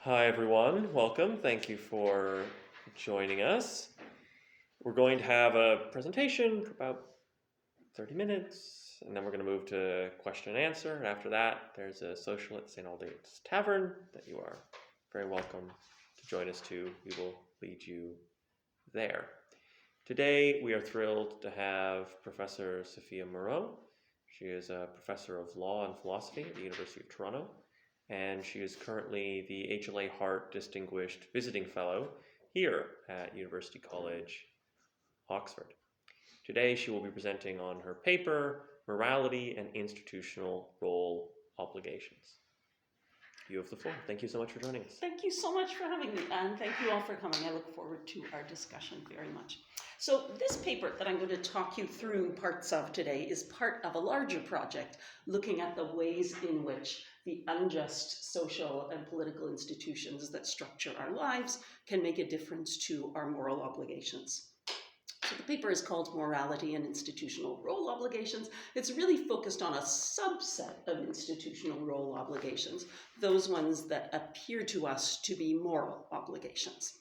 Hi, everyone. Welcome. Thank you for joining us. We're going to have a presentation for about 30 minutes, and then we're going to move to question and answer. And after that, there's a social at St. Aldate's Tavern that you are very welcome to join us to. We will lead you there. Today, we are thrilled to have Professor Sophia Moreau. She is a professor of law and philosophy at the University of Toronto, and she is currently the HLA Hart Distinguished Visiting Fellow here at University College, Oxford. Today, she will be presenting on her paper, Morality and Institutional Role Obligations. You have the floor. Thank you so much for joining us. Thank you so much for having me, and thank you all for coming. I look forward to our discussion very much. So this paper that I'm going to talk you through parts of today is part of a larger project looking at the ways in which the unjust social and political institutions that structure our lives can make a difference to our moral obligations. So the paper is called Morality and Institutional Role Obligations. It's really focused on a subset of institutional role obligations, those ones that appear to us to be moral obligations.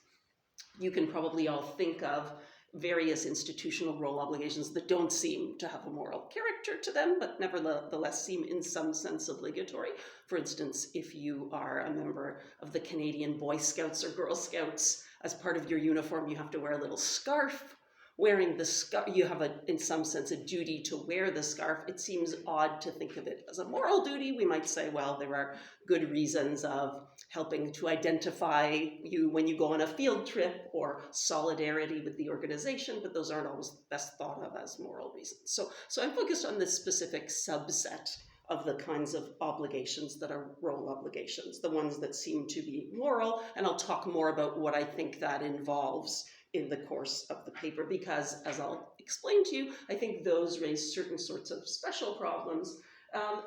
You can probably all think of various institutional role obligations that don't seem to have a moral character to them, but nevertheless seem in some sense obligatory. For instance, if you are a member of the Canadian Boy Scouts or Girl Scouts, as part of your uniform, you have to wear a little scarf. Wearing the scarf, you have in some sense a duty to wear the scarf. It seems odd to think of it as a moral duty. We might say, well, there are good reasons of helping to identify you when you go on a field trip or solidarity with the organization, but those aren't always best thought of as moral reasons. So I'm focused on this specific subset of the kinds of obligations that are role obligations, the ones that seem to be moral, and I'll talk more about what I think that involves in the course of the paper, because as I'll explain to you, I think those raise certain sorts of special problems,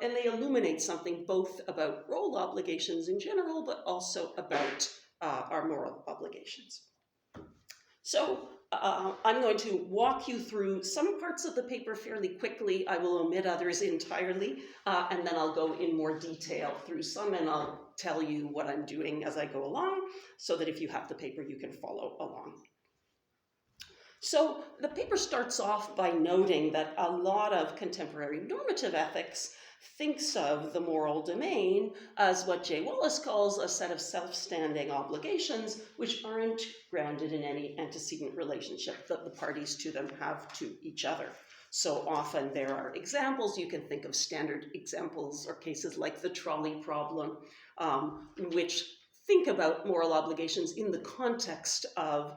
and they illuminate something both about role obligations in general, but also about our moral obligations. So I'm going to walk you through some parts of the paper fairly quickly. I will omit others entirely, and then I'll go in more detail through some, and I'll tell you what I'm doing as I go along, so that if you have the paper, you can follow along. So the paper starts off by noting that a lot of contemporary normative ethics thinks of the moral domain as what Jay Wallace calls a set of self-standing obligations, which aren't grounded in any antecedent relationship that the parties to them have to each other. So often there are examples, you can think of standard examples or cases like the trolley problem, which think about moral obligations in the context of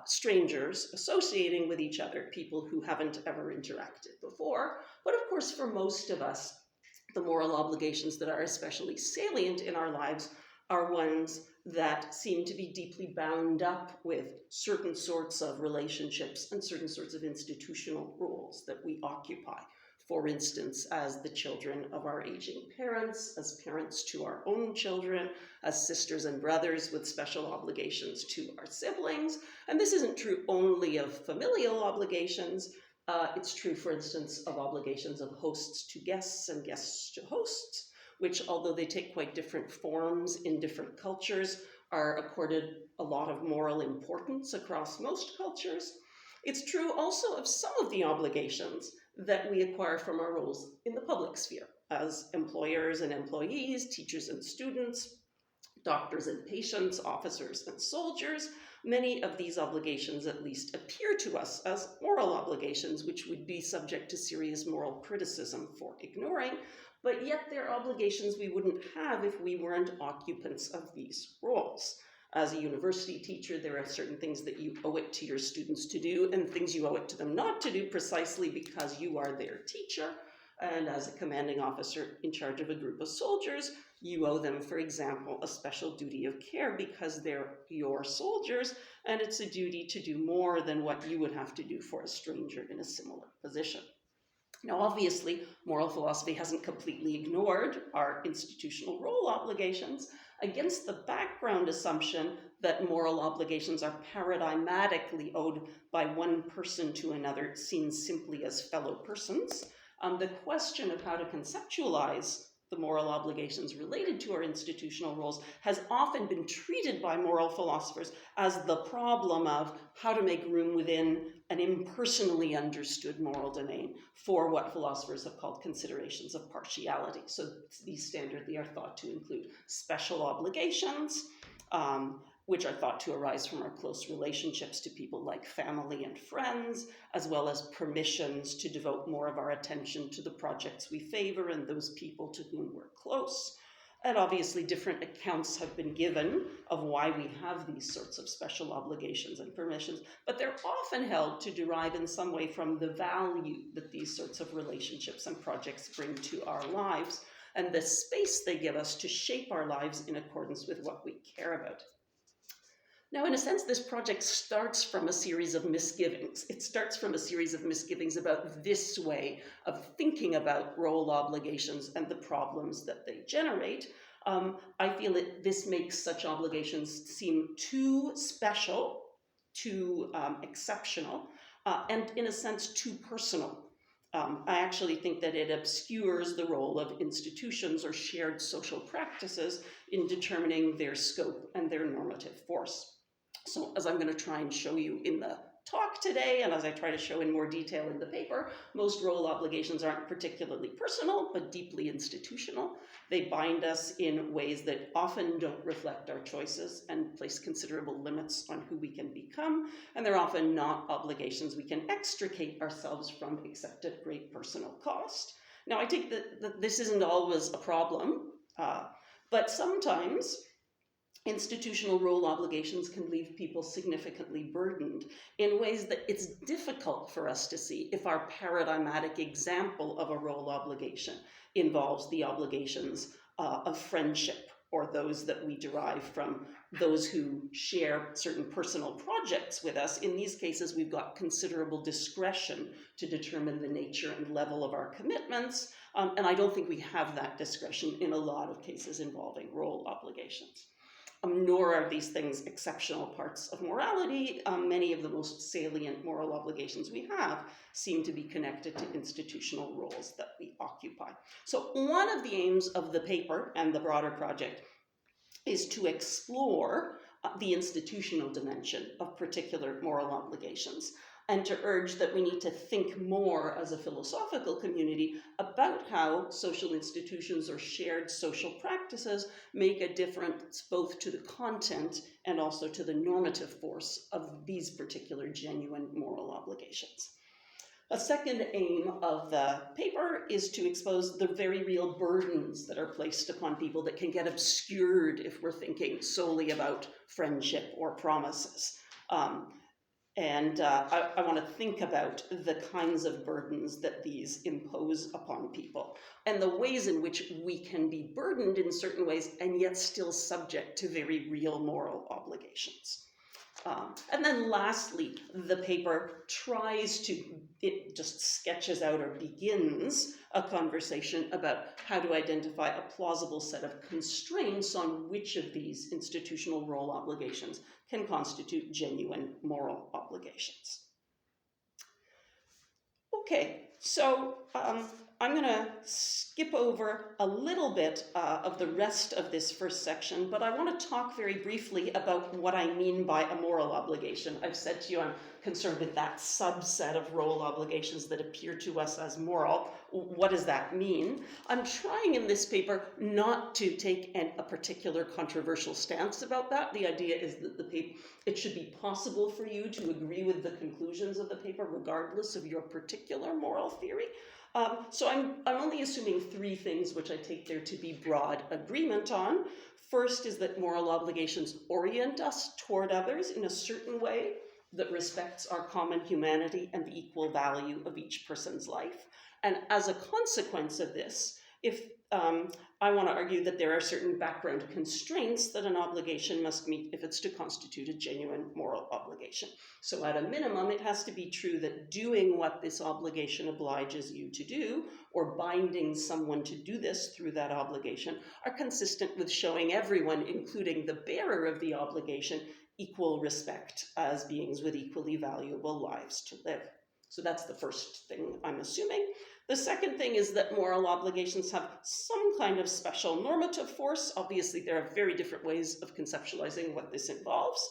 strangers associating with each other, people who haven't ever interacted before. But of course, for most of us, the moral obligations that are especially salient in our lives are ones that seem to be deeply bound up with certain sorts of relationships and certain sorts of institutional roles that we occupy. For instance, as the children of our aging parents, as parents to our own children, as sisters and brothers with special obligations to our siblings. And this isn't true only of familial obligations. It's true, for instance, of obligations of hosts to guests and guests to hosts, which, although they take quite different forms in different cultures, are accorded a lot of moral importance across most cultures. It's true also of some of the obligations that we acquire from our roles in the public sphere, as employers and employees, teachers and students, doctors and patients, officers and soldiers. Many of these obligations at least appear to us as moral obligations, which would be subject to serious moral criticism for ignoring, but yet they're obligations we wouldn't have if we weren't occupants of these roles. As a university teacher, there are certain things that you owe it to your students to do and things you owe it to them not to do precisely because you are their teacher. And as a commanding officer in charge of a group of soldiers, you owe them, for example, a special duty of care because they're your soldiers, and it's a duty to do more than what you would have to do for a stranger in a similar position. Now, obviously, moral philosophy hasn't completely ignored our institutional role obligations against the background assumption that moral obligations are paradigmatically owed by one person to another, seen simply as fellow persons. The question of how to conceptualize the moral obligations related to our institutional roles, has often been treated by moral philosophers as the problem of how to make room within an impersonally understood moral domain for what philosophers have called considerations of partiality. So these standardly are thought to include special obligations, which are thought to arise from our close relationships to people like family and friends, as well as permissions to devote more of our attention to the projects we favor and those people to whom we're close. And obviously different accounts have been given of why we have these sorts of special obligations and permissions, but they're often held to derive in some way from the value that these sorts of relationships and projects bring to our lives, and the space they give us to shape our lives in accordance with what we care about. Now, in a sense, this project starts from a series of misgivings. It starts from a series of misgivings about this way of thinking about role obligations and the problems that they generate. I feel that this makes such obligations seem too special, too exceptional, and in a sense, too personal. I actually think that it obscures the role of institutions or shared social practices in determining their scope and their normative force. So as I'm going to try and show you in the talk today, and as I try to show in more detail in the paper, most role obligations aren't particularly personal, but deeply institutional. They bind us in ways that often don't reflect our choices and place considerable limits on who we can become, and they're often not obligations we can extricate ourselves from except at great personal cost. Now, I think that this isn't always a problem, but sometimes institutional role obligations can leave people significantly burdened in ways that it's difficult for us to see if our paradigmatic example of a role obligation involves the obligations of friendship, or those that we derive from those who share certain personal projects with us. In these cases, we've got considerable discretion to determine the nature and level of our commitments, and I don't think we have that discretion in a lot of cases involving role obligations. Nor are these things exceptional parts of morality. Many of the most salient moral obligations we have seem to be connected to institutional roles that we occupy. So one of the aims of the paper and the broader project is to explore the institutional dimension of particular moral obligations, and to urge that we need to think more as a philosophical community about how social institutions or shared social practices make a difference both to the content and also to the normative force of these particular genuine moral obligations. A second aim of the paper is to expose the very real burdens that are placed upon people that can get obscured if we're thinking solely about friendship or promises. I want to think about the kinds of burdens that these impose upon people, and the ways in which we can be burdened in certain ways and yet still subject to very real moral obligations. And then lastly, the paper it just sketches out or begins a conversation about how to identify a plausible set of constraints on which of these institutional role obligations can constitute genuine moral obligations. Okay, so I'm going to skip over a little bit of the rest of this first section, but I want to talk very briefly about what I mean by a moral obligation. I've said to you I'm concerned with that subset of role obligations that appear to us as moral. What does that mean? I'm trying in this paper not to take a particular controversial stance about that. The idea is that it should be possible for you to agree with the conclusions of the paper regardless of your particular moral theory. So I'm only assuming three things which I take there to be broad agreement on. First is that moral obligations orient us toward others in a certain way that respects our common humanity and the equal value of each person's life. And as a consequence of this, I want to argue that there are certain background constraints that an obligation must meet if it's to constitute a genuine moral obligation. So at a minimum, it has to be true that doing what this obligation obliges you to do, or binding someone to do this through that obligation, are consistent with showing everyone, including the bearer of the obligation, equal respect as beings with equally valuable lives to live. So that's the first thing I'm assuming. The second thing is that moral obligations have some kind of special normative force. Obviously, there are very different ways of conceptualizing what this involves.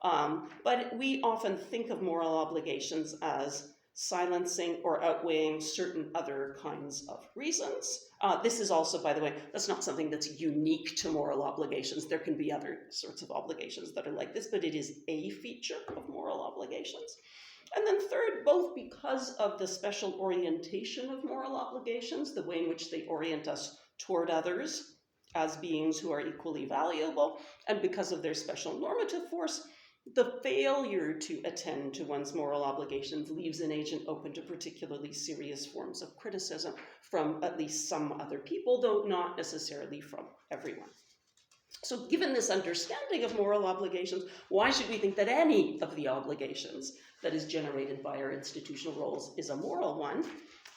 But we often think of moral obligations as silencing or outweighing certain other kinds of reasons. This is also, by the way, that's not something that's unique to moral obligations. There can be other sorts of obligations that are like this, but it is a feature of moral obligations. And then third, both because of the special orientation of moral obligations, the way in which they orient us toward others as beings who are equally valuable, and because of their special normative force, the failure to attend to one's moral obligations leaves an agent open to particularly serious forms of criticism from at least some other people, though not necessarily from everyone. So given this understanding of moral obligations, why should we think that any of the obligations that is generated by our institutional roles is a moral one?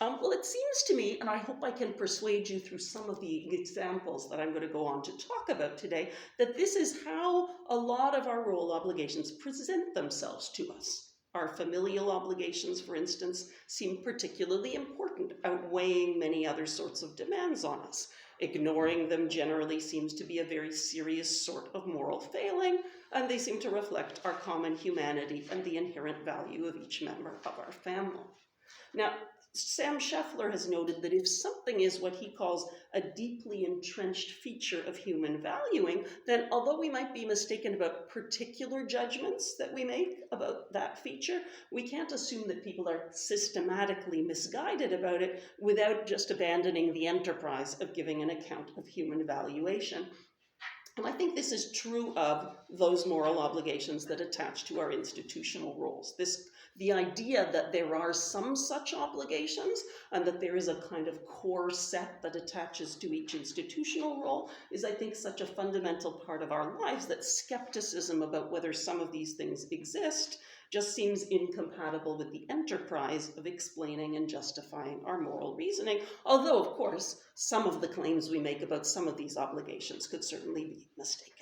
Well, it seems to me, and I hope I can persuade you through some of the examples that I'm going to go on to talk about today, that this is how a lot of our role obligations present themselves to us. Our familial obligations, for instance, seem particularly important, outweighing many other sorts of demands on us. Ignoring them generally seems to be a very serious sort of moral failing, and they seem to reflect our common humanity and the inherent value of each member of our family. Now, Sam Scheffler has noted that if something is what he calls a deeply entrenched feature of human valuing, then although we might be mistaken about particular judgments that we make about that feature, we can't assume that people are systematically misguided about it without just abandoning the enterprise of giving an account of human valuation. And I think this is true of those moral obligations that attach to our institutional roles. The idea that there are some such obligations and that there is a kind of core set that attaches to each institutional role is, I think, such a fundamental part of our lives that skepticism about whether some of these things exist just seems incompatible with the enterprise of explaining and justifying our moral reasoning, although, of course, some of the claims we make about some of these obligations could certainly be mistaken.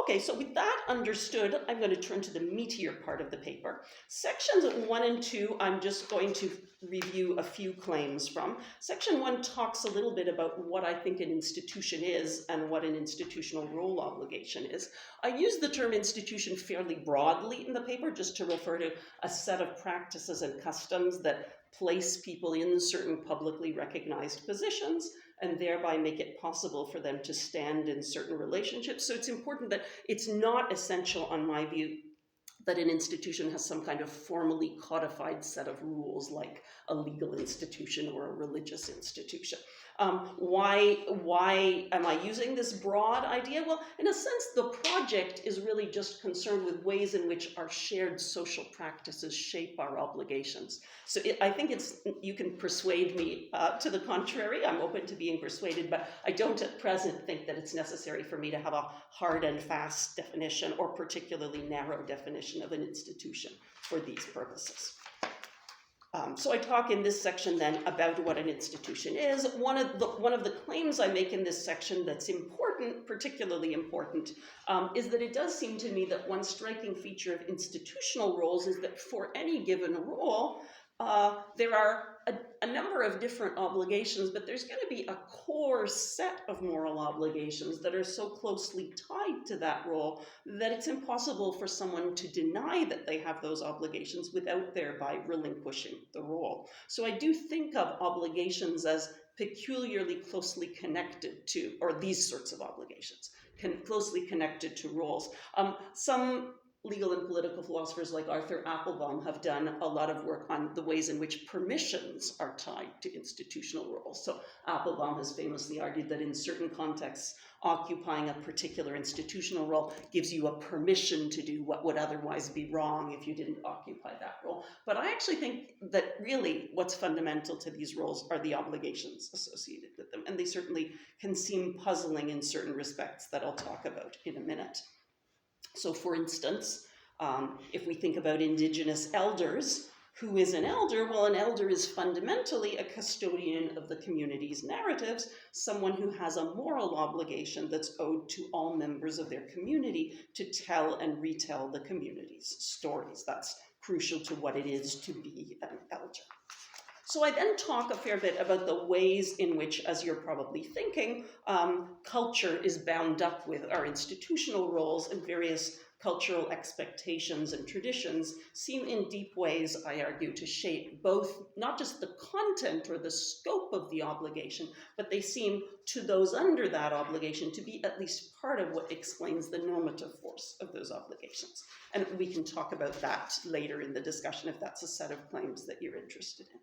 Okay, so with that understood, I'm going to turn to the meatier part of the paper. Sections 1 and 2, I'm just going to review a few claims from. Section 1 talks a little bit about what I think an institution is and what an institutional role obligation is. I use the term institution fairly broadly in the paper just to refer to a set of practices and customs that place people in certain publicly recognized positions and thereby make it possible for them to stand in certain relationships. So it's important that it's not essential, on my view, that an institution has some kind of formally codified set of rules like a legal institution or a religious institution. Why am I using this broad idea? Well, in a sense, the project is really just concerned with ways in which our shared social practices shape our obligations. So I think you can persuade me to the contrary. I'm open to being persuaded, but I don't at present think that it's necessary for me to have a hard and fast definition or particularly narrow definition of an institution for these purposes. So I talk in this section then about what an institution is. One of the claims I make in this section that's important, particularly important, is that it does seem to me that one striking feature of institutional roles is that for any given role, there are a number of different obligations, but there's going to be a core set of moral obligations that are so closely tied to that role that it's impossible for someone to deny that they have those obligations without thereby relinquishing the role. So I do think of obligations as peculiarly closely connected to, or these sorts of obligations, closely connected to roles. Some legal and political philosophers like Arthur Applebaum have done a lot of work on the ways in which permissions are tied to institutional roles. So Applebaum has famously argued that in certain contexts, occupying a particular institutional role gives you a permission to do what would otherwise be wrong if you didn't occupy that role. But I actually think that really what's fundamental to these roles are the obligations associated with them. And they certainly can seem puzzling in certain respects that I'll talk about in a minute. So for instance, if we think about Indigenous elders, who is an elder? Well, an elder is fundamentally a custodian of the community's narratives, someone who has a moral obligation that's owed to all members of their community to tell and retell the community's stories. That's crucial to what it is to be an elder. So I then talk a fair bit about the ways in which, as you're probably thinking, culture is bound up with our institutional roles, and various cultural expectations and traditions seem in deep ways, I argue, to shape both not just the content or the scope of the obligation, but they seem to those under that obligation to be at least part of what explains the normative force of those obligations. And we can talk about that later in the discussion if that's a set of claims that you're interested in.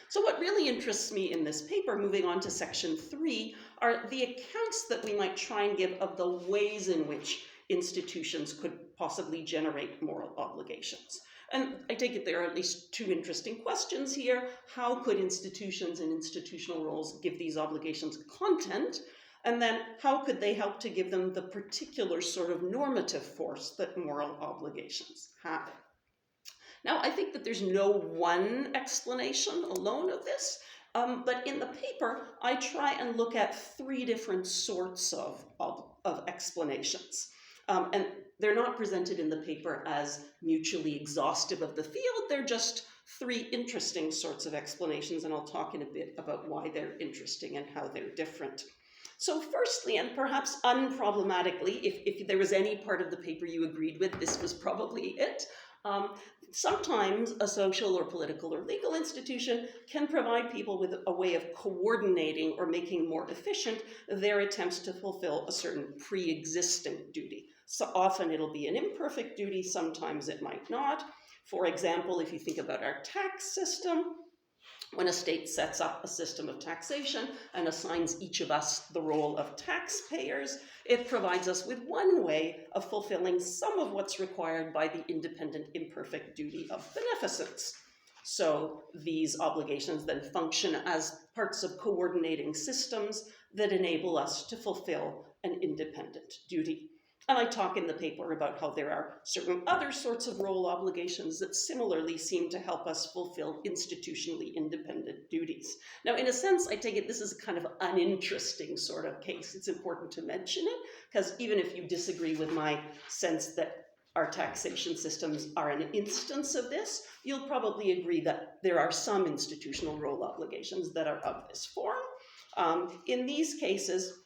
So what really interests me in this paper, moving on to section 3, are the accounts that we might try and give of the ways in which institutions could possibly generate moral obligations. And I take it there are at least two interesting questions here. How could institutions and institutional roles give these obligations content? And then how could they help to give them the particular sort of normative force that moral obligations have? Now, I think that there's no one explanation alone of this, but in the paper, I try and look at 3 different sorts of explanations. And they're not presented in the paper as mutually exhaustive of the field, they're just 3 interesting sorts of explanations, and I'll talk in a bit about why they're interesting and how they're different. So firstly, and perhaps unproblematically, if there was any part of the paper you agreed with, this was probably it. Sometimes a social or political or legal institution can provide people with a way of coordinating or making more efficient their attempts to fulfill a certain pre-existing duty. So often it'll be an imperfect duty, sometimes it might not. For example, if you think about our tax system, when a state sets up a system of taxation and assigns each of us the role of taxpayers, it provides us with one way of fulfilling some of what's required by the independent imperfect duty of beneficence. So these obligations then function as parts of coordinating systems that enable us to fulfill an independent duty. And I talk in the paper about how there are certain other sorts of role obligations that similarly seem to help us fulfill institutionally independent duties. Now, in a sense, I take it this is a kind of uninteresting sort of case. It's important to mention it, because even if you disagree with my sense that our taxation systems are an instance of this, you'll probably agree that there are some institutional role obligations that are of this form. In these cases,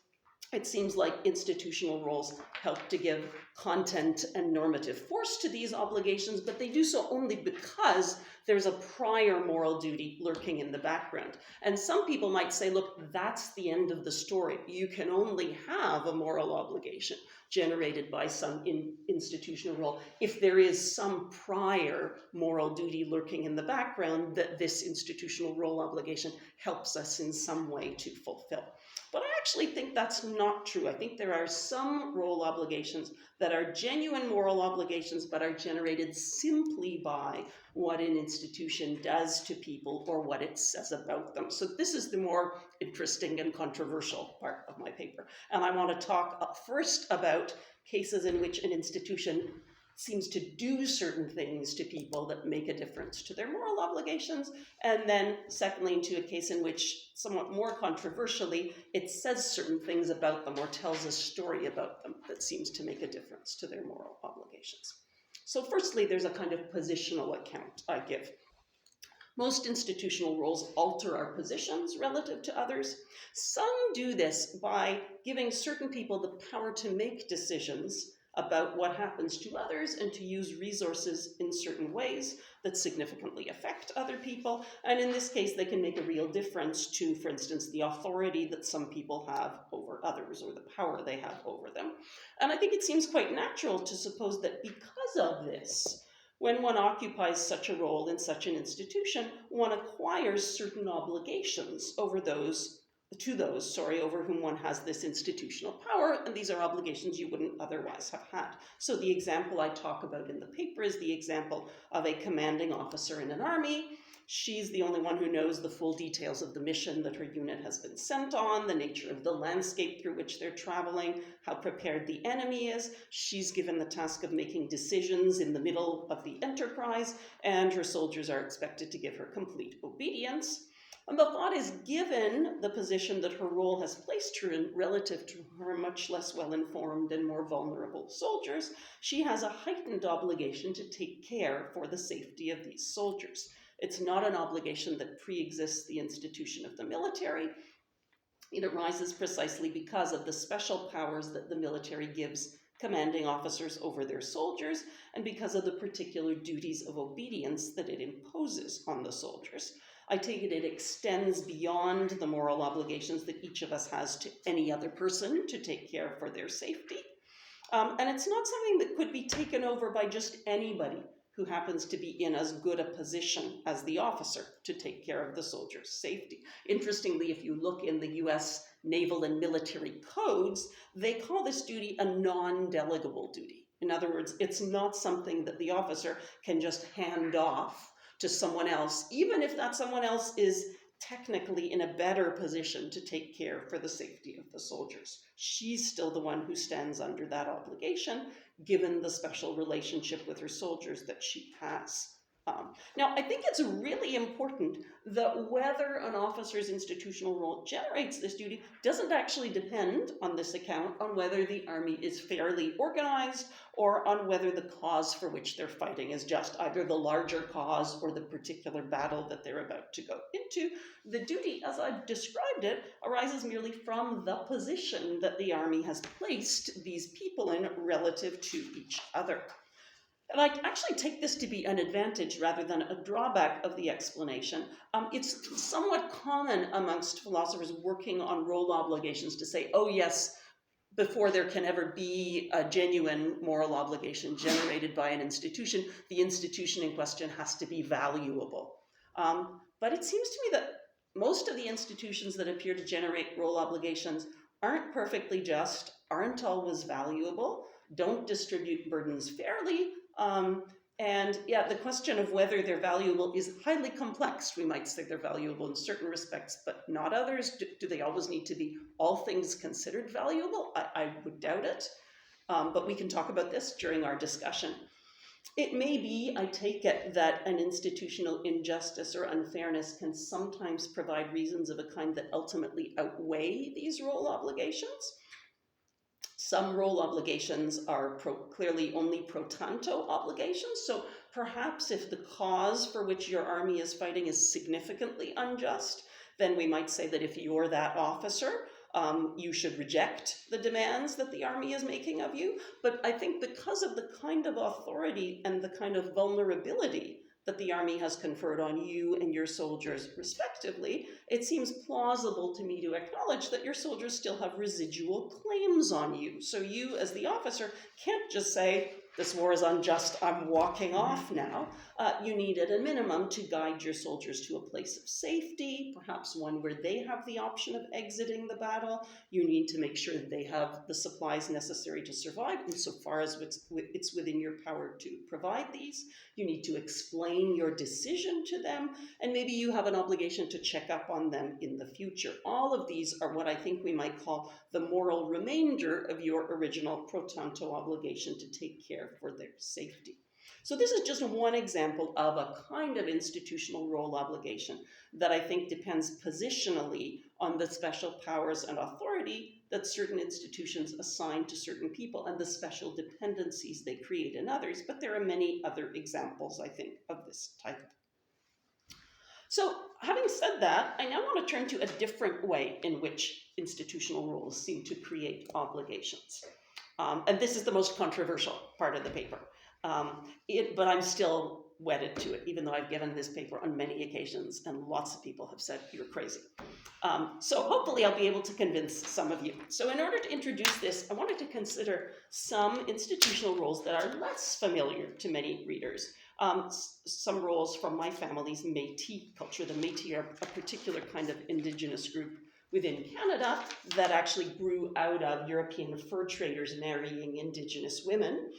it seems like institutional roles help to give content and normative force to these obligations, but they do so only because there's a prior moral duty lurking in the background. And some people might say, look, that's the end of the story. You can only have a moral obligation generated by some institutional role if there is some prior moral duty lurking in the background that this institutional role obligation helps us in some way to fulfill. But I actually think that's not true. I think there are some role obligations that are genuine moral obligations but are generated simply by what an institution does to people or what it says about them. So this is the more interesting and controversial part of my paper. And I want to talk first about cases in which an institution seems to do certain things to people that make a difference to their moral obligations, and then secondly into a case in which, somewhat more controversially, it says certain things about them or tells a story about them that seems to make a difference to their moral obligations. So firstly, there's a kind of positional account I give. Most institutional roles alter our positions relative to others. Some do this by giving certain people the power to make decisions about what happens to others and to use resources in certain ways that significantly affect other people. And in this case, they can make a real difference to, for instance, the authority that some people have over others or the power they have over them. And I think it seems quite natural to suppose that because of this, when one occupies such a role in such an institution, one acquires certain obligations over those over whom one has this institutional power, and these are obligations you wouldn't otherwise have had. So the example I talk about in the paper is the example of a commanding officer in an army. She's the only one who knows the full details of the mission that her unit has been sent on, the nature of the landscape through which they're traveling, how prepared the enemy is. She's given the task of making decisions in the middle of the enterprise, and her soldiers are expected to give her complete obedience. And the thought is, given the position that her role has placed her in relative to her much less well-informed and more vulnerable soldiers, she has a heightened obligation to take care for the safety of these soldiers. It's not an obligation that pre-exists the institution of the military. It arises precisely because of the special powers that the military gives commanding officers over their soldiers, and because of the particular duties of obedience that it imposes on the soldiers. I take it extends beyond the moral obligations that each of us has to any other person to take care for their safety. And it's not something that could be taken over by just anybody who happens to be in as good a position as the officer to take care of the soldier's safety. Interestingly, if you look in the US naval and military codes, they call this duty a non-delegable duty. In other words, it's not something that the officer can just hand off to someone else, even if that someone else is technically in a better position to take care for the safety of the soldiers. She's still the one who stands under that obligation, given the special relationship with her soldiers that she has. Now, I think it's really important that whether an officer's institutional role generates this duty doesn't actually depend on this account on whether the army is fairly organized or on whether the cause for which they're fighting is just, either the larger cause or the particular battle that they're about to go into. The duty, as I've described it, arises merely from the position that the army has placed these people in relative to each other. And I actually take this to be an advantage rather than a drawback of the explanation. It's somewhat common amongst philosophers working on role obligations to say, oh yes, before there can ever be a genuine moral obligation generated by an institution, the institution in question has to be valuable. But it seems to me that most of the institutions that appear to generate role obligations aren't perfectly just, aren't always valuable, don't distribute burdens fairly, and yeah, the question of whether they're valuable is highly complex. We might say they're valuable in certain respects, but not others. Do they always need to be, all things considered, valuable? I would doubt it, but we can talk about this during our discussion. It may be, I take it, that an institutional injustice or unfairness can sometimes provide reasons of a kind that ultimately outweigh these role obligations. Some role obligations are clearly only pro tanto obligations. So perhaps if the cause for which your army is fighting is significantly unjust, then we might say that if you're that officer, you should reject the demands that the army is making of you. But I think because of the kind of authority and the kind of vulnerability that the army has conferred on you and your soldiers respectively, it seems plausible to me to acknowledge that your soldiers still have residual claims on you. So you, as the officer, can't just say, this war is unjust, I'm walking off now. You need at a minimum to guide your soldiers to a place of safety, perhaps one where they have the option of exiting the battle. You need to make sure that they have the supplies necessary to survive, insofar as it's within your power to provide these. You need to explain your decision to them, and maybe you have an obligation to check up on them in the future. All of these are what I think we might call the moral remainder of your original pro tanto obligation to take care for their safety. So this is just one example of a kind of institutional role obligation that I think depends positionally on the special powers and authority that certain institutions assign to certain people and the special dependencies they create in others. But there are many other examples, I think, of this type. So having said that, I now want to turn to a different way in which institutional roles seem to create obligations. And this is the most controversial part of the paper. But I'm still wedded to it, even though I've given this paper on many occasions and lots of people have said, you're crazy. So hopefully I'll be able to convince some of you. So in order to introduce this, I wanted to consider some institutional roles that are less familiar to many readers. Some roles from my family's Métis culture. The Métis are a particular kind of indigenous group within Canada that actually grew out of European fur traders marrying indigenous women.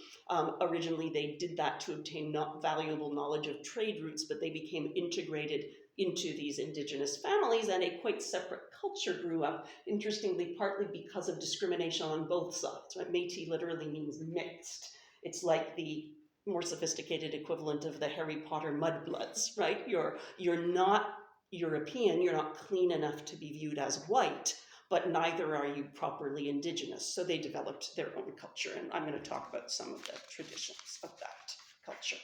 Originally, they did that to obtain valuable knowledge of trade routes, but they became integrated into these indigenous families, and a quite separate culture grew up, interestingly, partly because of discrimination on both sides. Right? Métis literally means mixed. It's like the more sophisticated equivalent of the Harry Potter mudbloods, right? You're not European, you're not clean enough to be viewed as white, but neither are you properly indigenous. So they developed their own culture, and I'm going to talk about some of the traditions of that culture.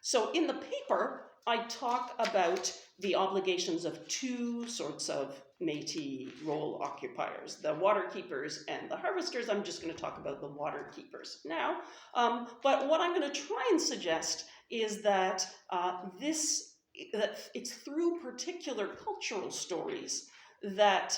So in the paper, I talk about the obligations of two sorts of Métis role occupiers, the water keepers and the harvesters. I'm just going to talk about the water keepers now. But what I'm going to try and suggest is that that it's through particular cultural stories that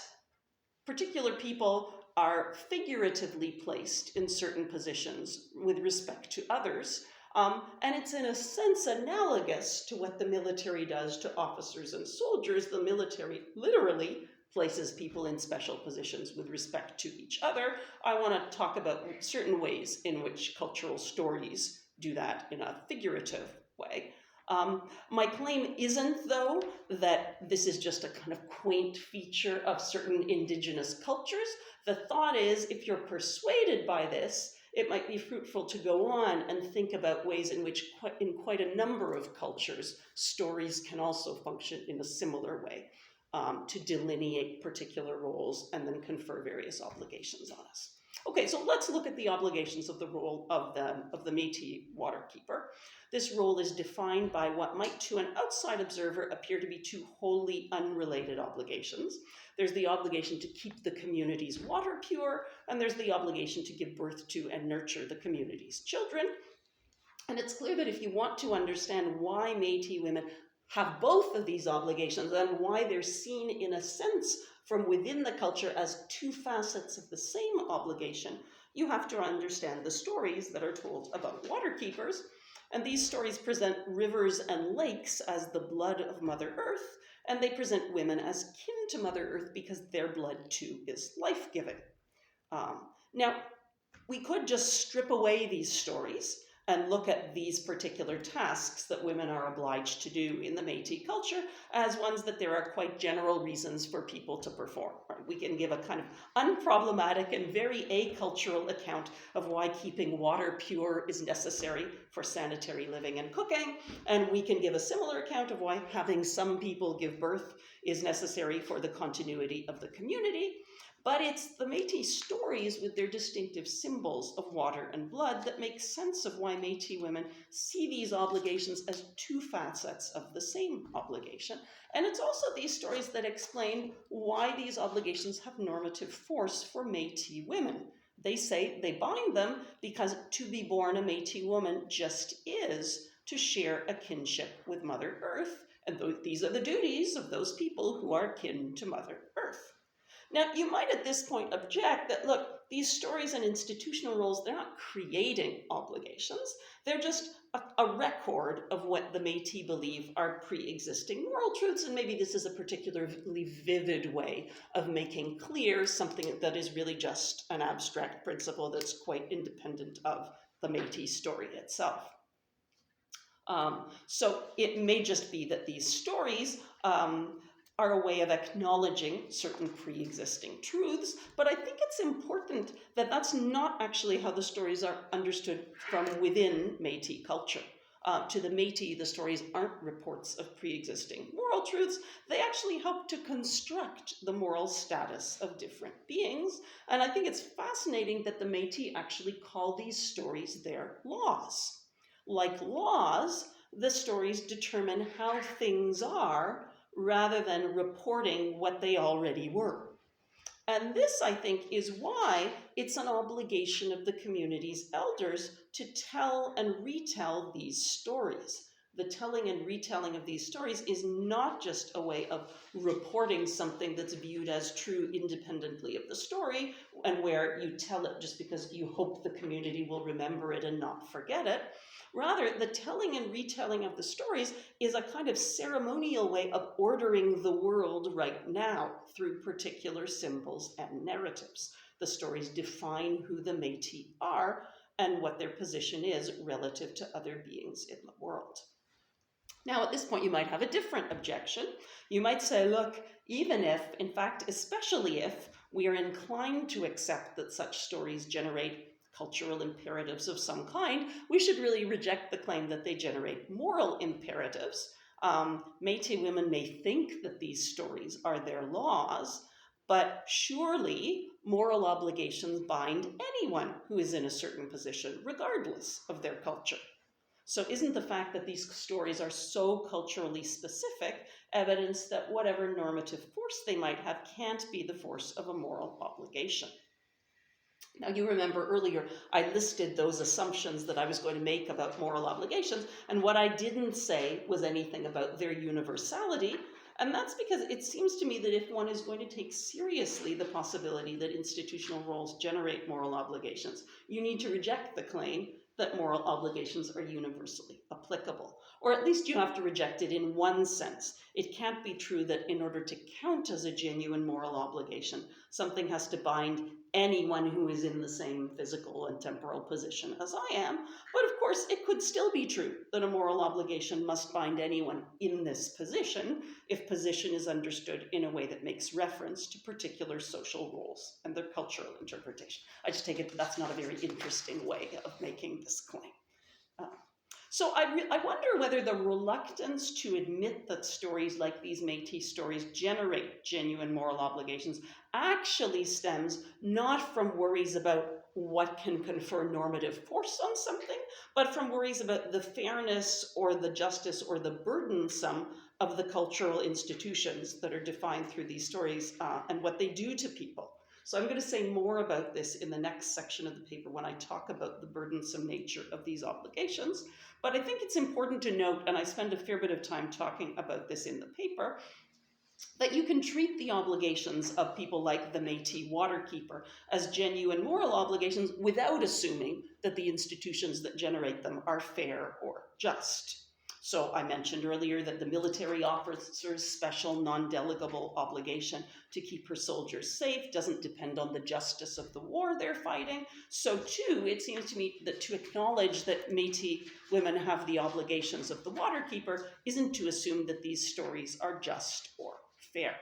particular people are figuratively placed in certain positions with respect to others. And it's in a sense analogous to what the military does to officers and soldiers. The military literally places people in special positions with respect to each other. I want to talk about certain ways in which cultural stories do that in a figurative way. My claim isn't, though, that this is just a kind of quaint feature of certain indigenous cultures. The thought is, if you're persuaded by this, it might be fruitful to go on and think about ways in which, in quite a number of cultures, stories can also function in a similar way, to delineate particular roles and then confer various obligations on us. Okay, so let's look at the obligations of the role of the Métis waterkeeper. This role is defined by what might to an outside observer appear to be two wholly unrelated obligations. There's the obligation to keep the community's water pure, and there's the obligation to give birth to and nurture the community's children. And it's clear that if you want to understand why Métis women have both of these obligations and why they're seen in a sense from within the culture as two facets of the same obligation, you have to understand the stories that are told about water keepers. And these stories present rivers and lakes as the blood of Mother Earth, and they present women as kin to Mother Earth because their blood too is life-giving. Now, we could just strip away these stories and look at these particular tasks that women are obliged to do in the Métis culture as ones that there are quite general reasons for people to perform. We can give a kind of unproblematic and very acultural account of why keeping water pure is necessary for sanitary living and cooking, and we can give a similar account of why having some people give birth is necessary for the continuity of the community. But it's the Métis stories with their distinctive symbols of water and blood that make sense of why Métis women see these obligations as two facets of the same obligation. And it's also these stories that explain why these obligations have normative force for Métis women. They say they bind them because to be born a Métis woman just is to share a kinship with Mother Earth. And these are the duties of those people who are kin to Mother Earth. Now, you might at this point object that, look, these stories and institutional roles, they're not creating obligations. They're just a record of what the Métis believe are pre-existing moral truths, and maybe this is a particularly vivid way of making clear something that is really just an abstract principle that's quite independent of the Métis story itself. So it may just be that these stories are a way of acknowledging certain pre-existing truths, but I think it's important that that's not actually how the stories are understood from within Métis culture. To the Métis, the stories aren't reports of pre-existing moral truths. They actually help to construct the moral status of different beings. And I think it's fascinating that the Métis actually call these stories their laws. Like laws, the stories determine how things are rather than reporting what they already were. And this, I think, is why it's an obligation of the community's elders to tell and retell these stories. The telling and retelling of these stories is not just a way of reporting something that's viewed as true independently of the story, and where you tell it just because you hope the community will remember it and not forget it. Rather, the telling and retelling of the stories is a kind of ceremonial way of ordering the world right now through particular symbols and narratives. The stories define who the Métis are and what their position is relative to other beings in the world. Now, at this point, you might have a different objection. You might say, look, even if, in fact, especially if we are inclined to accept that such stories generate cultural imperatives of some kind, we should really reject the claim that they generate moral imperatives. Métis women may think that these stories are their laws, but surely moral obligations bind anyone who is in a certain position, regardless of their culture. So isn't the fact that these stories are so culturally specific evidence that whatever normative force they might have can't be the force of a moral obligation? Now, you remember earlier I listed those assumptions that I was going to make about moral obligations, and what I didn't say was anything about their universality. And that's because it seems to me that if one is going to take seriously the possibility that institutional roles generate moral obligations, you need to reject the claim that moral obligations are universally applicable. Or at least you have to reject it in one sense. It can't be true that in order to count as a genuine moral obligation, something has to bind anyone who is in the same physical and temporal position as I am. But of course, it could still be true that a moral obligation must bind anyone in this position if position is understood in a way that makes reference to particular social roles and their cultural interpretation. I just take it that's not a very interesting way of making this claim. So I wonder whether the reluctance to admit that stories like these Métis stories generate genuine moral obligations actually stems not from worries about what can confer normative force on something, but from worries about the fairness or the justice or the burdensome of the cultural institutions that are defined through these stories and what they do to people. So I'm going to say more about this in the next section of the paper when I talk about the burdensome nature of these obligations. But I think it's important to note, and I spend a fair bit of time talking about this in the paper, that you can treat the obligations of people like the Métis waterkeeper as genuine moral obligations without assuming that the institutions that generate them are fair or just. So I mentioned earlier that the military officer's special non-delegable obligation to keep her soldiers safe doesn't depend on the justice of the war they're fighting. So too, it seems to me that to acknowledge that Métis women have the obligations of the waterkeeper isn't to assume that these stories are just or fair.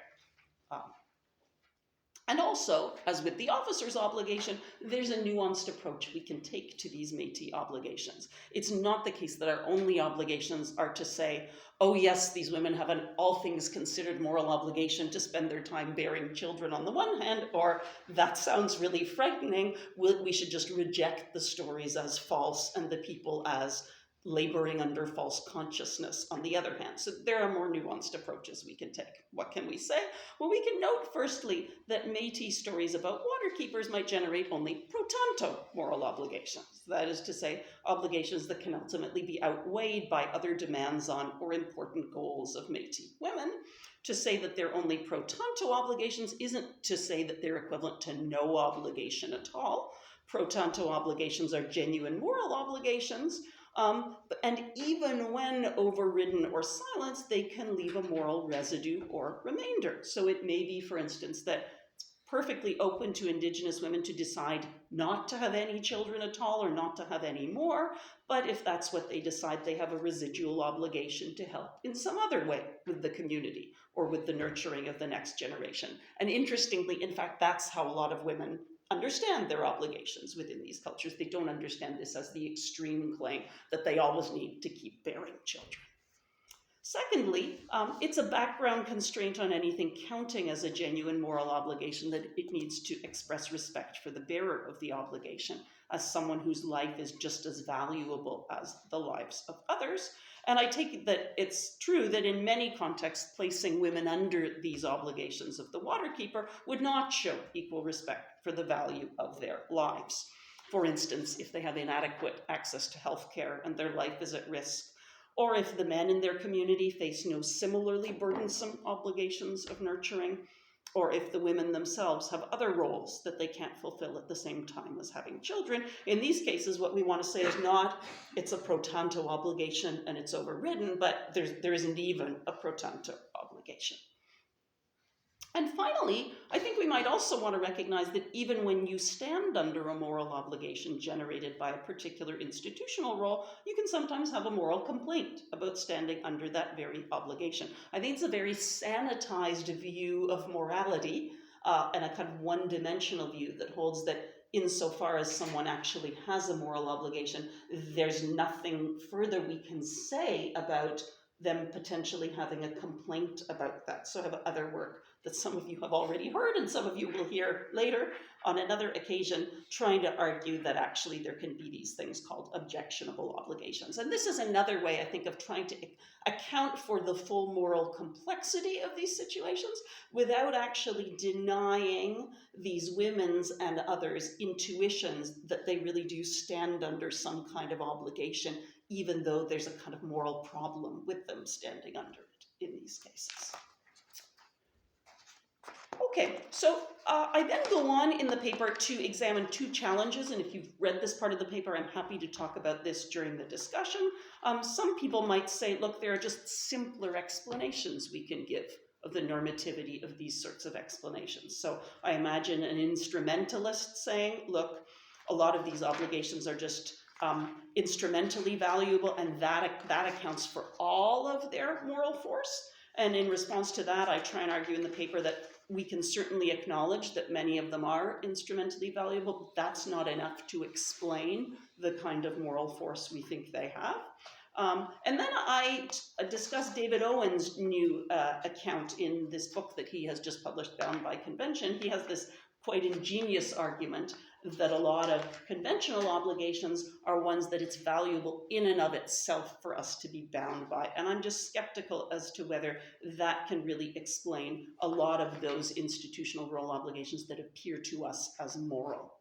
And also, as with the officer's obligation, there's a nuanced approach we can take to these Métis obligations. It's not the case that our only obligations are to say, oh yes, these women have an all things considered moral obligation to spend their time bearing children on the one hand, or that sounds really frightening, we should just reject the stories as false and the people as laboring under false consciousness on the other hand. So there are more nuanced approaches we can take. What can we say? Well, we can note firstly that Métis stories about waterkeepers might generate only pro tanto moral obligations. That is to say, obligations that can ultimately be outweighed by other demands on or important goals of Métis women. To say that they're only pro tanto obligations isn't to say that they're equivalent to no obligation at all. Pro tanto obligations are genuine moral obligations, and even when overridden or silenced, they can leave a moral residue or remainder. So it may be, for instance, that it's perfectly open to Indigenous women to decide not to have any children at all or not to have any more, but if that's what they decide, they have a residual obligation to help in some other way with the community or with the nurturing of the next generation. And interestingly, in fact, that's how a lot of women understand their obligations within these cultures. They don't understand this as the extreme claim that they always need to keep bearing children. Secondly, it's a background constraint on anything counting as a genuine moral obligation that it needs to express respect for the bearer of the obligation as someone whose life is just as valuable as the lives of others. And I take it that it's true that in many contexts, placing women under these obligations of the waterkeeper would not show equal respect for the value of their lives. For instance, if they have inadequate access to health care and their life is at risk, or if the men in their community face no similarly burdensome obligations of nurturing, or if the women themselves have other roles that they can't fulfill at the same time as having children. In these cases, what we want to say is not it's a pro tanto obligation and it's overridden, but there isn't even a pro tanto obligation. And finally, I think we might also want to recognize that even when you stand under a moral obligation generated by a particular institutional role, you can sometimes have a moral complaint about standing under that very obligation. I think it's a very sanitized view of morality and a kind of one-dimensional view that holds that insofar as someone actually has a moral obligation, there's nothing further we can say about them potentially having a complaint about that. So I have other work that some of you have already heard and some of you will hear later on another occasion, trying to argue that actually there can be these things called objectionable obligations. And this is another way, I think, of trying to account for the full moral complexity of these situations without actually denying these women's and others' intuitions that they really do stand under some kind of obligation, even though there's a kind of moral problem with them standing under it in these cases. Okay, so I then go on in the paper to examine two challenges, and if you've read this part of the paper, I'm happy to talk about this during the discussion. Some people might say, look, there are just simpler explanations we can give of the normativity of these sorts of explanations. So I imagine an instrumentalist saying, look, a lot of these obligations are just instrumentally valuable, and that accounts for all of their moral force. And in response to that, I try and argue in the paper that we can certainly acknowledge that many of them are instrumentally valuable, but that's not enough to explain the kind of moral force we think they have. And then I discuss David Owen's new account in this book that he has just published, Bound by Convention. He has this quite ingenious argument that a lot of conventional obligations are ones that it's valuable in and of itself for us to be bound by. And I'm just skeptical as to whether that can really explain a lot of those institutional role obligations that appear to us as moral.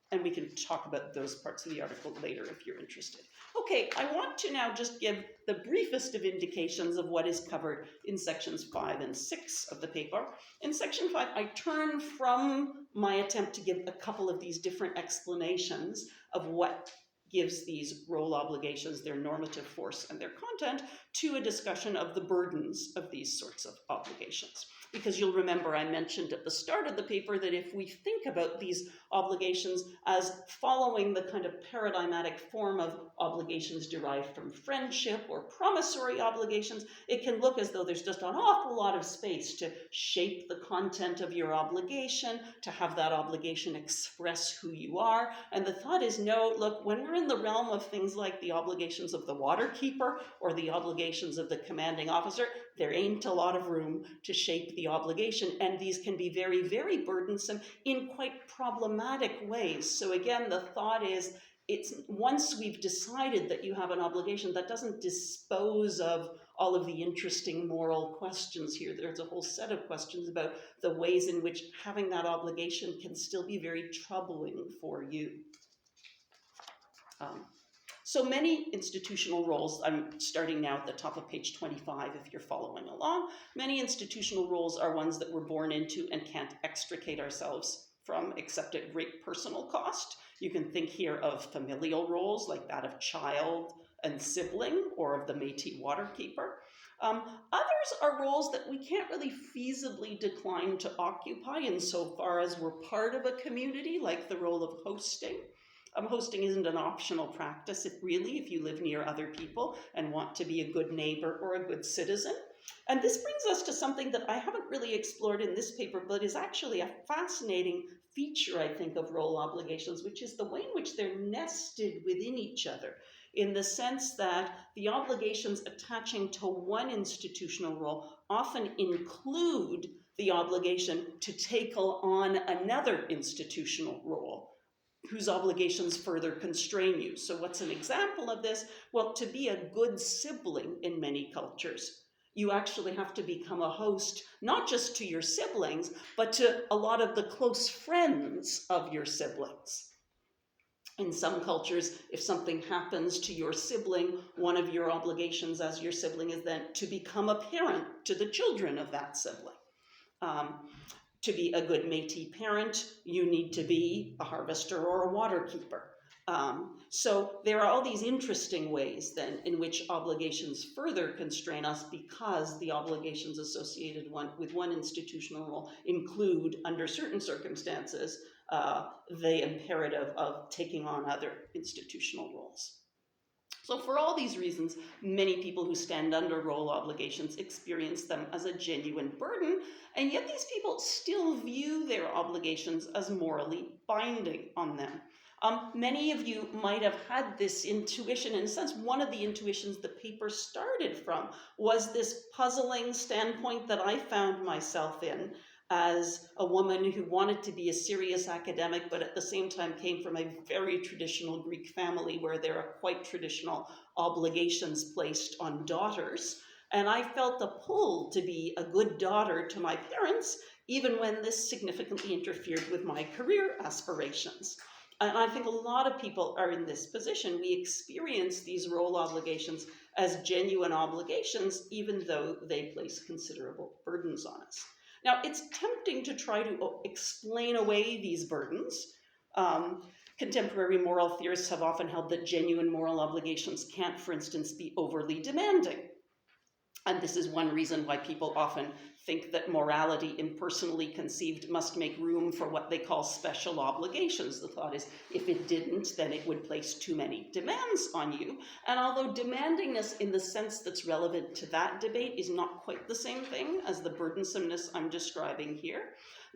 And we can talk about those parts of the article later if you're interested. Okay, I want to now just give the briefest of indications of what is covered in sections 5 and 6 of the paper. In section 5, I turn from my attempt to give a couple of these different explanations of what gives these role obligations their normative force and their content to a discussion of the burdens of these sorts of obligations. Because you'll remember I mentioned at the start of the paper that if we think about these obligations as following the kind of paradigmatic form of obligations derived from friendship or promissory obligations, it can look as though there's just an awful lot of space to shape the content of your obligation, to have that obligation express who you are. And the thought is, no, look, when we're in the realm of things like the obligations of the waterkeeper or the obligations of the commanding officer, there ain't a lot of room to shape the obligation, and these can be very, very burdensome in quite problematic ways. So again, the thought is, it's once we've decided that you have an obligation, that doesn't dispose of all of the interesting moral questions here. There's a whole set of questions about the ways in which having that obligation can still be very troubling for you. So many institutional roles, I'm starting now at the top of page 25 if you're following along, many institutional roles are ones that we're born into and can't extricate ourselves from except at great personal cost. You can think here of familial roles like that of child and sibling or of the Métis waterkeeper. Others are roles that we can't really feasibly decline to occupy insofar as we're part of a community, like the role of hosting. Hosting isn't an optional practice, if you live near other people and want to be a good neighbor or a good citizen. And this brings us to something that I haven't really explored in this paper, but is actually a fascinating feature, I think, of role obligations, which is the way in which they're nested within each other, in the sense that the obligations attaching to one institutional role often include the obligation to take on another institutional role, whose obligations further constrain you. So what's an example of this? Well, to be a good sibling in many cultures, you actually have to become a host, not just to your siblings, but to a lot of the close friends of your siblings. In some cultures, if something happens to your sibling, one of your obligations as your sibling is then to become a parent to the children of that sibling. To be a good Métis parent, you need to be a harvester or a waterkeeper. So there are all these interesting ways then in which obligations further constrain us because the obligations associated with one institutional role include, under certain circumstances, the imperative of taking on other institutional roles. So for all these reasons, many people who stand under role obligations experience them as a genuine burden, and yet these people still view their obligations as morally binding on them. Many of you might have had this intuition. In a sense, one of the intuitions the paper started from was this puzzling standpoint that I found myself in as a woman who wanted to be a serious academic, but at the same time came from a very traditional Greek family where there are quite traditional obligations placed on daughters. And I felt a pull to be a good daughter to my parents, even when this significantly interfered with my career aspirations. And I think a lot of people are in this position. We experience these role obligations as genuine obligations, even though they place considerable burdens on us. Now, it's tempting to try to explain away these burdens. Contemporary moral theorists have often held that genuine moral obligations can't, for instance, be overly demanding. And this is one reason why people often think that morality, impersonally conceived, must make room for what they call special obligations. The thought is, if it didn't, then it would place too many demands on you. And although demandingness in the sense that's relevant to that debate is not quite the same thing as the burdensomeness I'm describing here,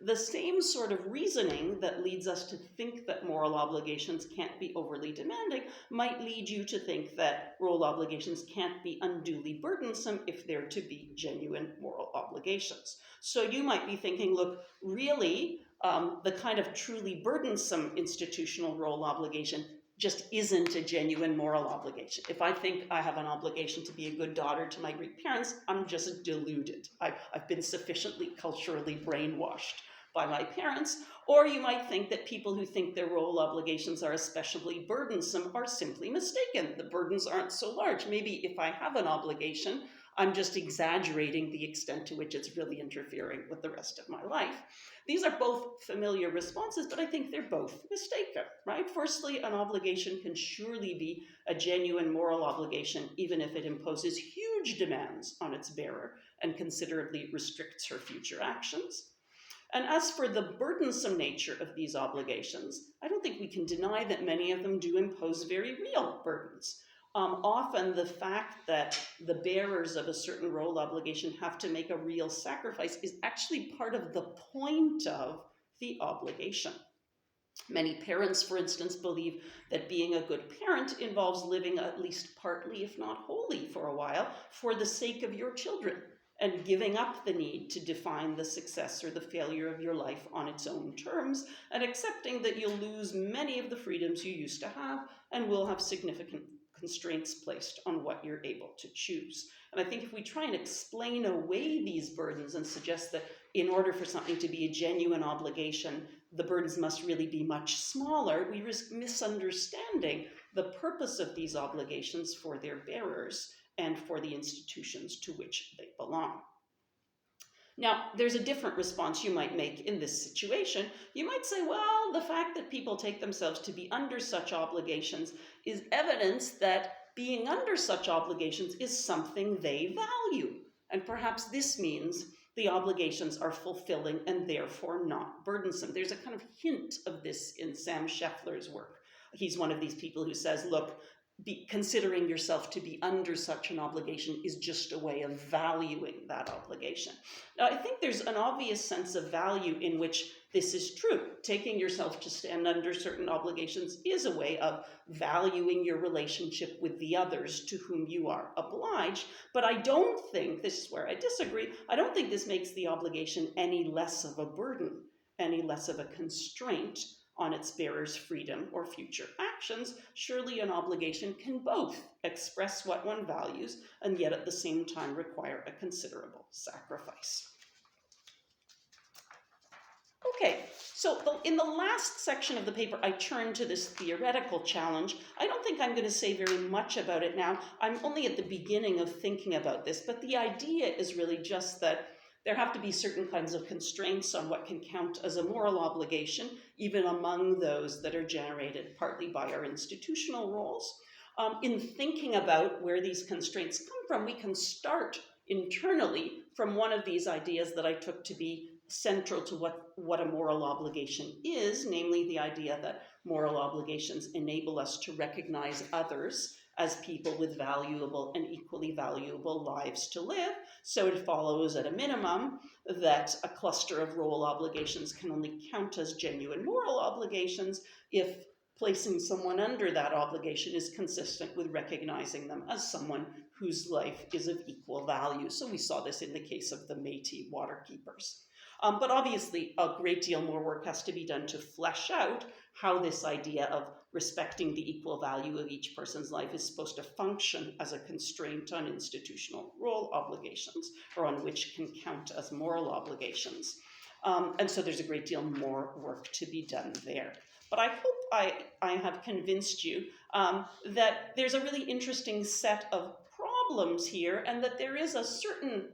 the same sort of reasoning that leads us to think that moral obligations can't be overly demanding might lead you to think that role obligations can't be unduly burdensome if they're to be genuine moral obligations. So you might be thinking, look, really, the kind of truly burdensome institutional role obligation just isn't a genuine moral obligation. If I think I have an obligation to be a good daughter to my Greek parents, I'm just deluded. I've been sufficiently culturally brainwashed by my parents. Or you might think that people who think their role obligations are especially burdensome are simply mistaken. The burdens aren't so large. Maybe if I have an obligation, I'm just exaggerating the extent to which it's really interfering with the rest of my life. These are both familiar responses, but I think they're both mistaken, right? Firstly, an obligation can surely be a genuine moral obligation, even if it imposes huge demands on its bearer and considerably restricts her future actions. And as for the burdensome nature of these obligations, I don't think we can deny that many of them do impose very real burdens. Often the fact that the bearers of a certain role obligation have to make a real sacrifice is actually part of the point of the obligation. Many parents, for instance, believe that being a good parent involves living at least partly, if not wholly, for a while, for the sake of your children, and giving up the need to define the success or the failure of your life on its own terms, and accepting that you'll lose many of the freedoms you used to have and will have significant constraints placed on what you're able to choose. And I think if we try and explain away these burdens and suggest that in order for something to be a genuine obligation, the burdens must really be much smaller, we risk misunderstanding the purpose of these obligations for their bearers and for the institutions to which they belong. Now, there's a different response you might make in this situation. You might say, well, the fact that people take themselves to be under such obligations is evidence that being under such obligations is something they value. And perhaps this means the obligations are fulfilling and therefore not burdensome. There's a kind of hint of this in Sam Scheffler's work. He's one of these people who says, look, considering yourself to be under such an obligation is just a way of valuing that obligation. Now, I think there's an obvious sense of value in which this is true. Taking yourself to stand under certain obligations is a way of valuing your relationship with the others to whom you are obliged. But I don't think, this is where I disagree, I don't think this makes the obligation any less of a burden, any less of a constraint on its bearer's freedom or future actions. Surely an obligation can both express what one values and yet at the same time require a considerable sacrifice. Okay, so in the last section of the paper, I turn to this theoretical challenge. I don't think I'm going to say very much about it now. I'm only at the beginning of thinking about this, but the idea is really just that there have to be certain kinds of constraints on what can count as a moral obligation, even among those that are generated partly by our institutional roles. In thinking about where these constraints come from, we can start internally from one of these ideas that I took to be central to what a moral obligation is, namely the idea that moral obligations enable us to recognize others as people with valuable and equally valuable lives to live. So it follows at a minimum that a cluster of role obligations can only count as genuine moral obligations if placing someone under that obligation is consistent with recognizing them as someone whose life is of equal value. So we saw this in the case of the Métis waterkeepers. But obviously, a great deal more work has to be done to flesh out how this idea of respecting the equal value of each person's life is supposed to function as a constraint on institutional role obligations, or on which can count as moral obligations. And so there's a great deal more work to be done there. But I hope I have convinced you that there's a really interesting set of problems here, and that there is a certain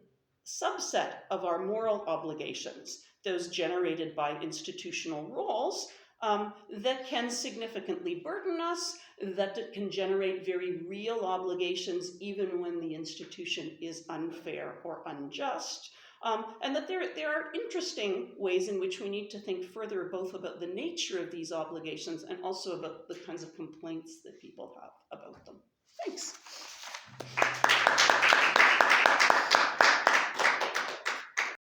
subset of our moral obligations, those generated by institutional roles, that can significantly burden us, that can generate very real obligations even when the institution is unfair or unjust. And that there are interesting ways in which we need to think further both about the nature of these obligations and also about the kinds of complaints that people have about them. Thanks.